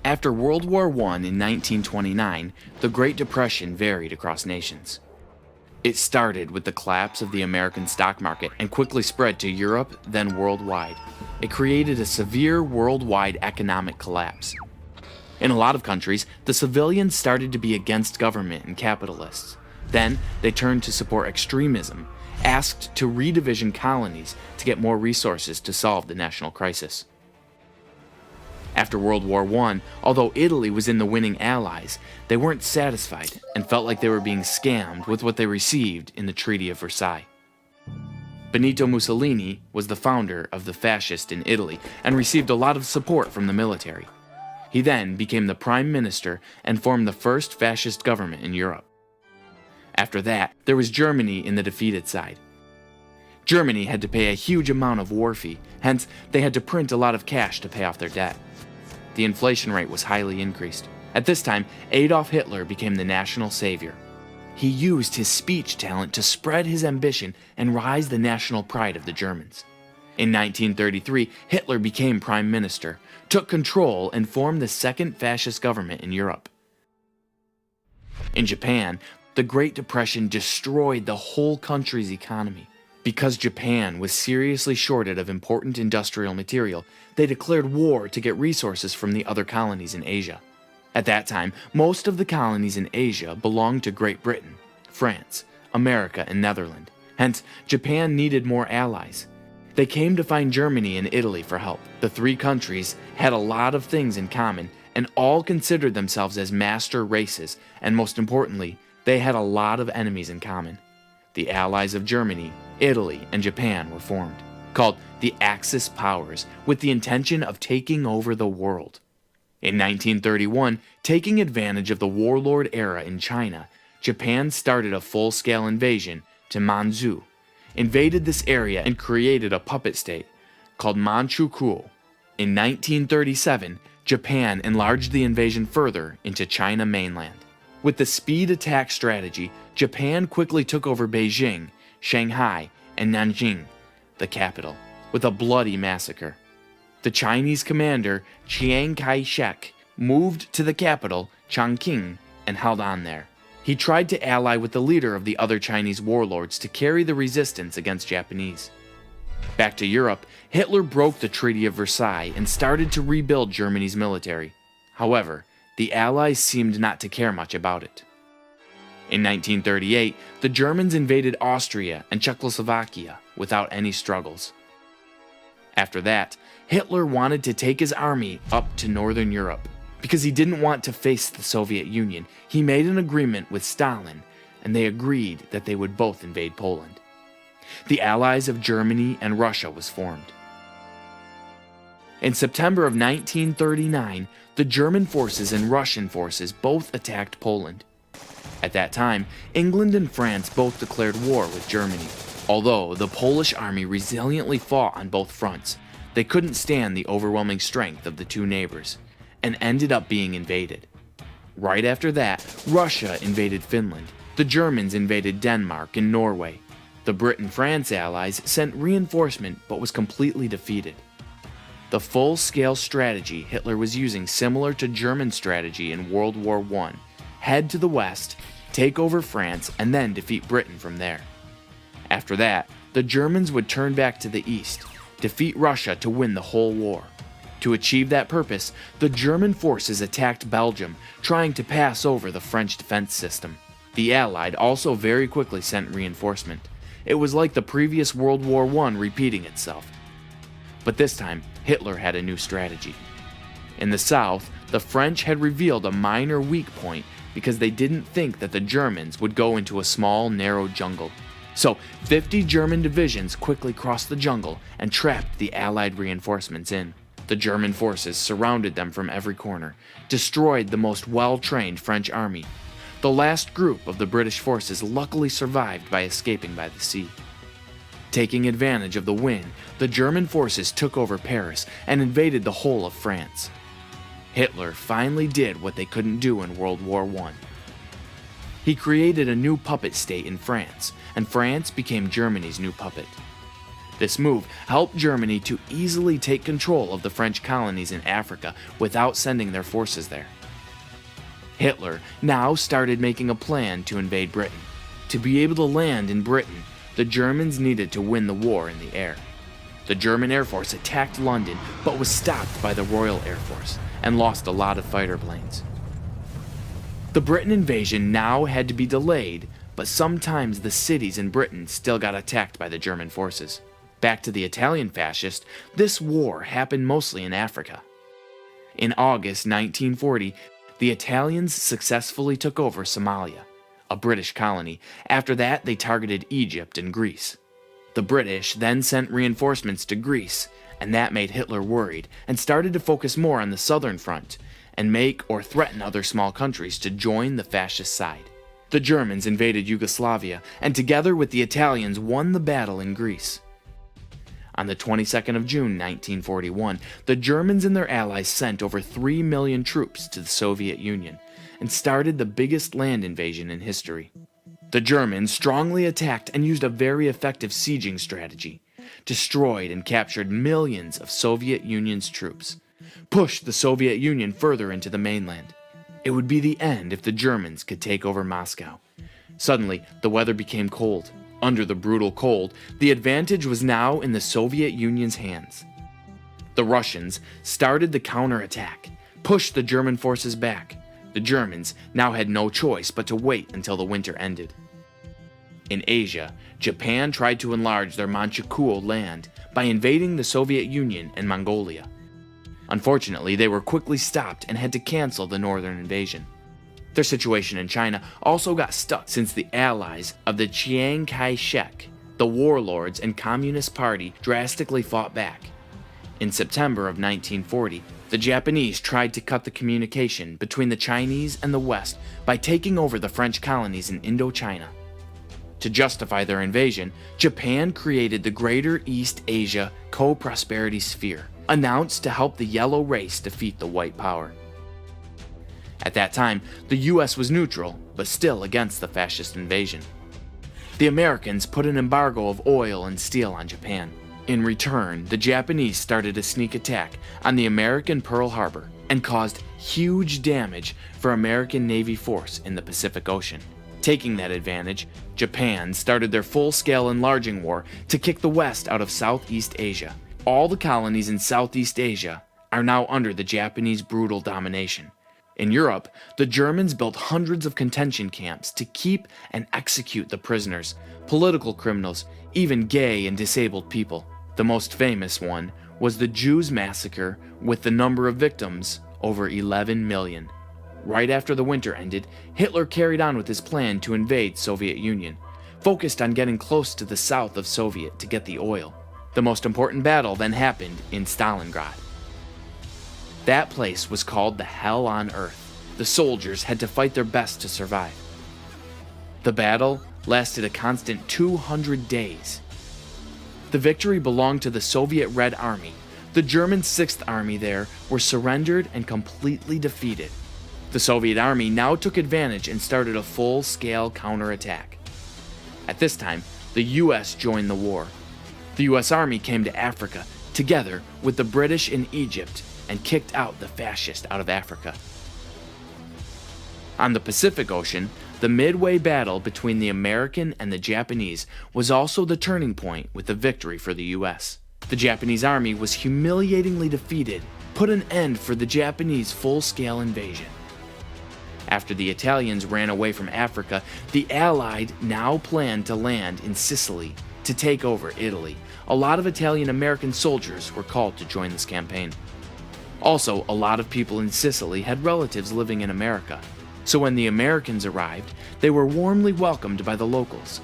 After World War I in 1929, the Great Depression varied across nations. It started with the collapse of the American stock market and quickly spread to Europe, then worldwide. It created a severe worldwide economic collapse. In a lot of countries, the civilians started to be against government and capitalists. Then, they turned to support extremism, asked to redivision colonies to get more resources to solve the national crisis. After World War I, although Italy was in the winning Allies, they weren't satisfied and felt like they were being scammed with what they received in the Treaty of Versailles. Benito Mussolini was the founder of the fascists in Italy and received a lot of support from the military. He then became the prime minister and formed the first fascist government in Europe. After that, there was Germany in the defeated side. Germany had to pay a huge amount of war fee, hence they had to print a lot of cash to pay off their debt. The inflation rate was highly increased. At this time, Adolf Hitler became the national savior. He used his speech talent to spread his ambition and rise the national pride of the Germans. In 1933, Hitler became prime minister, took control, and formed the second fascist government in Europe. In Japan, the Great Depression destroyed the whole country's economy. Because Japan was seriously shorted of important industrial material, they declared war to get resources from the other colonies in Asia. At that time, most of the colonies in Asia belonged to Great Britain, France, America, and Netherlands. Hence, Japan needed more allies. They came to find Germany and Italy for help. The three countries had a lot of things in common and all considered themselves as master races, and most importantly, they had a lot of enemies in common. The allies of Germany, Italy, and Japan were formed, called the Axis powers, with the intention of taking over the world. In 1931, taking advantage of the warlord era in China, Japan started a full-scale invasion to Manchu, invaded this area and created a puppet state called Manchukuo. In 1937, Japan enlarged the invasion further into China mainland. With the speed attack strategy, Japan quickly took over Beijing, Shanghai, and Nanjing, the capital, with a bloody massacre. The Chinese commander Chiang Kai-shek moved to the capital, Chongqing, and held on there. He tried to ally with the leader of the other Chinese warlords to carry the resistance against Japanese. Back to Europe, Hitler broke the Treaty of Versailles and started to rebuild Germany's military. However, the Allies seemed not to care much about it. In 1938, the Germans invaded Austria and Czechoslovakia without any struggles. After that, Hitler wanted to take his army up to Northern Europe. Because he didn't want to face the Soviet Union, he made an agreement with Stalin, and they agreed that they would both invade Poland. The Allies of Germany and Russia was formed. In September of 1939, the German forces and Russian forces both attacked Poland. At that time, England and France both declared war with Germany. Although the Polish army resiliently fought on both fronts, they couldn't stand the overwhelming strength of the two neighbors, and ended up being invaded. Right after that, Russia invaded Finland. The Germans invaded Denmark and Norway. The Britain-France allies sent reinforcement but was completely defeated. The full-scale strategy Hitler was using, similar to German strategy in World War I, head to the west, take over France, and then defeat Britain from there. After that, the Germans would turn back to the east, defeat Russia to win the whole war. To achieve that purpose, the German forces attacked Belgium, trying to pass over the French defense system. The Allied also very quickly sent reinforcement. It was like the previous World War I repeating itself. But this time, Hitler had a new strategy. In the south, the French had revealed a minor weak point because they didn't think that the Germans would go into a small, narrow jungle. So, 50 German divisions quickly crossed the jungle and trapped the Allied reinforcements in. The German forces surrounded them from every corner, destroyed the most well-trained French army. The last group of the British forces luckily survived by escaping by the sea. Taking advantage of the wind, the German forces took over Paris and invaded the whole of France. Hitler finally did what they couldn't do in World War I. He created a new puppet state in France, and France became Germany's new puppet. This move helped Germany to easily take control of the French colonies in Africa without sending their forces there. Hitler now started making a plan to invade Britain. To be able to land in Britain, the Germans needed to win the war in the air. The German Air Force attacked London but was stopped by the Royal Air Force and lost a lot of fighter planes. The Britain invasion now had to be delayed, but sometimes the cities in Britain still got attacked by the German forces. Back to the Italian fascists, this war happened mostly in Africa. In August 1940, the Italians successfully took over Somalia, a British colony. After that, they targeted Egypt and Greece. The British then sent reinforcements to Greece, and that made Hitler worried and started to focus more on the southern front and make or threaten other small countries to join the fascist side. The Germans invaded Yugoslavia and together with the Italians won the battle in Greece. On the 22nd of June 1941, the Germans and their allies sent over 3 million troops to the Soviet Union and started the biggest land invasion in history. The Germans strongly attacked and used a very effective sieging strategy, destroyed and captured millions of Soviet Union's troops, pushed the Soviet Union further into the mainland. It would be the end if the Germans could take over Moscow. Suddenly, the weather became cold. Under the brutal cold, the advantage was now in the Soviet Union's hands. The Russians started the counterattack, pushed the German forces back. The Germans now had no choice but to wait until the winter ended. In Asia, Japan tried to enlarge their Manchukuo land by invading the Soviet Union and Mongolia. Unfortunately, they were quickly stopped and had to cancel the northern invasion. Their situation in China also got stuck since the allies of the Chiang Kai-shek, the warlords and Communist Party, drastically fought back. In September of 1940, the Japanese tried to cut the communication between the Chinese and the West by taking over the French colonies in Indochina. To justify their invasion, Japan created the Greater East Asia Co-Prosperity Sphere, announced to help the yellow race defeat the white power. At that time, the US was neutral, but still against the fascist invasion. The Americans put an embargo of oil and steel on Japan. In return, the Japanese started a sneak attack on the American Pearl Harbor and caused huge damage for American Navy force in the Pacific Ocean. Taking that advantage, Japan started their full-scale enlarging war to kick the West out of Southeast Asia. All the colonies in Southeast Asia are now under the Japanese brutal domination. In Europe, the Germans built hundreds of contention camps to keep and execute the prisoners, political criminals, even gay and disabled people. The most famous one was the Jews massacre, with the number of victims over 11 million. Right after the winter ended, Hitler carried on with his plan to invade Soviet Union, focused on getting close to the south of Soviet to get the oil. The most important battle then happened in Stalingrad. That place was called the Hell on Earth. The soldiers had to fight their best to survive. The battle lasted a constant 200 days. The victory belonged to the Soviet Red Army. The German 6th Army there were surrendered and completely defeated. The Soviet Army now took advantage and started a full-scale counterattack. At this time, the US joined the war. The US Army came to Africa, together with the British in Egypt, and kicked out the fascists out of Africa. On the Pacific Ocean, the Midway battle between the American and the Japanese was also the turning point with the victory for the US. The Japanese army was humiliatingly defeated, put an end for the Japanese full-scale invasion. After the Italians ran away from Africa, the Allied now planned to land in Sicily to take over Italy. A lot of Italian-American soldiers were called to join this campaign. Also, a lot of people in Sicily had relatives living in America, so when the Americans arrived, they were warmly welcomed by the locals.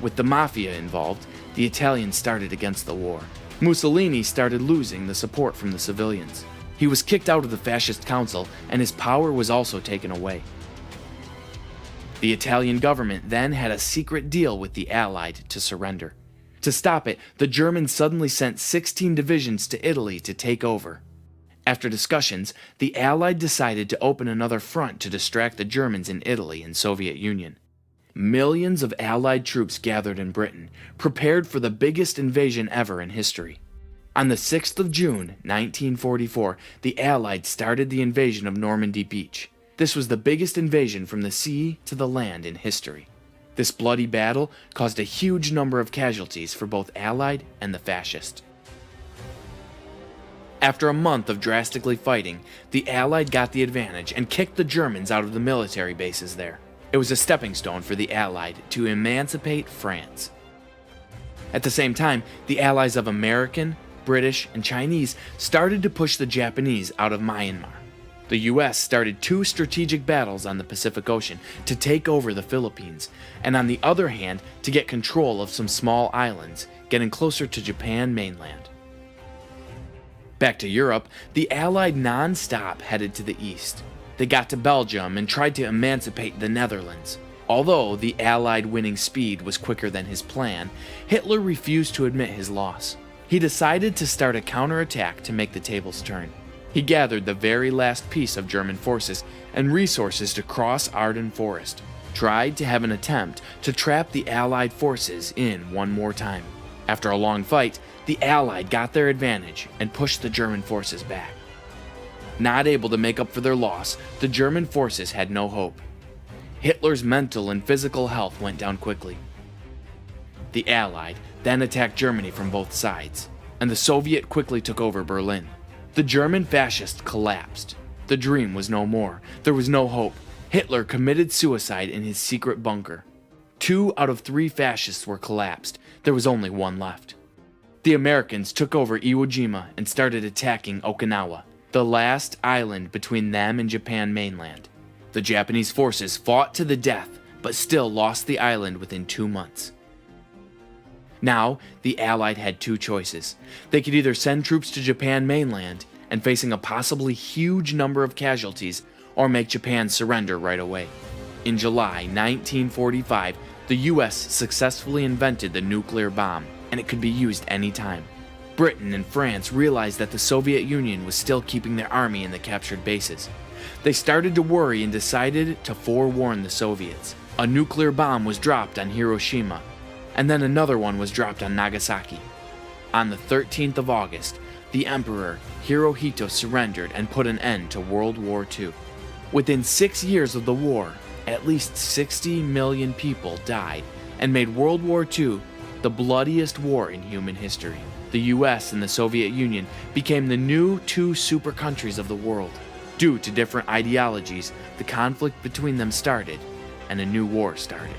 With the mafia involved, the Italians started against the war. Mussolini started losing the support from the civilians. He was kicked out of the fascist council, and his power was also taken away. The Italian government then had a secret deal with the Allied to surrender. To stop it, the Germans suddenly sent 16 divisions to Italy to take over. After discussions, the Allied decided to open another front to distract the Germans in Italy and Soviet Union. millions of Allied troops gathered in Britain, prepared for the biggest invasion ever in history. On the 6th of June, 1944, the Allies started the invasion of Normandy Beach. This was the biggest invasion from the sea to the land in history. This bloody battle caused a huge number of casualties for both Allied and the fascist. After a month of drastically fighting, the Allied got the advantage and kicked the Germans out of the military bases there. It was a stepping stone for the Allied to emancipate France. At the same time, the allies of American, British, and Chinese started to push the Japanese out of Myanmar. The US started 2 strategic battles on the Pacific Ocean to take over the Philippines, and on the other hand, to get control of some small islands, getting closer to Japan mainland. Back to Europe, the Allied non-stop headed to the east. They got to Belgium and tried to emancipate the Netherlands. Although the Allied winning speed was quicker than his plan, Hitler refused to admit his loss. He decided to start a counterattack to make the tables turn. He gathered the very last piece of German forces and resources to cross Ardennes Forest, tried to have an attempt to trap the Allied forces in one more time. After a long fight, the Allied got their advantage and pushed the German forces back. Not able to make up for their loss, the German forces had no hope. Hitler's mental and physical health went down quickly. The Allied then attacked Germany from both sides, and the Soviet quickly took over Berlin. The German fascists collapsed. The dream was no more. There was no hope. Hitler committed suicide in his secret bunker. 2 out of 3 fascists were collapsed. There was only 1 left. The Americans took over Iwo Jima and started attacking Okinawa, the last island between them and Japan mainland. The Japanese forces fought to the death, but still lost the island within 2 months. Now, the Allied had 2 choices. They could either send troops to Japan mainland and facing a possibly huge number of casualties, or make Japan surrender right away. In July 1945, the US successfully invented the nuclear bomb, and it could be used anytime. Britain and France realized that the Soviet Union was still keeping their army in the captured bases. They started to worry and decided to forewarn the Soviets. A nuclear bomb was dropped on Hiroshima, and then another one was dropped on Nagasaki. On the 13th of August, the Emperor Hirohito surrendered and put an end to World War II. Within 6 years of the war, at least 60 million people died and made World War II the bloodiest war in human history. The US and the Soviet Union became the new 2 super countries of the world. Due to different ideologies, the conflict between them started, and a new war started.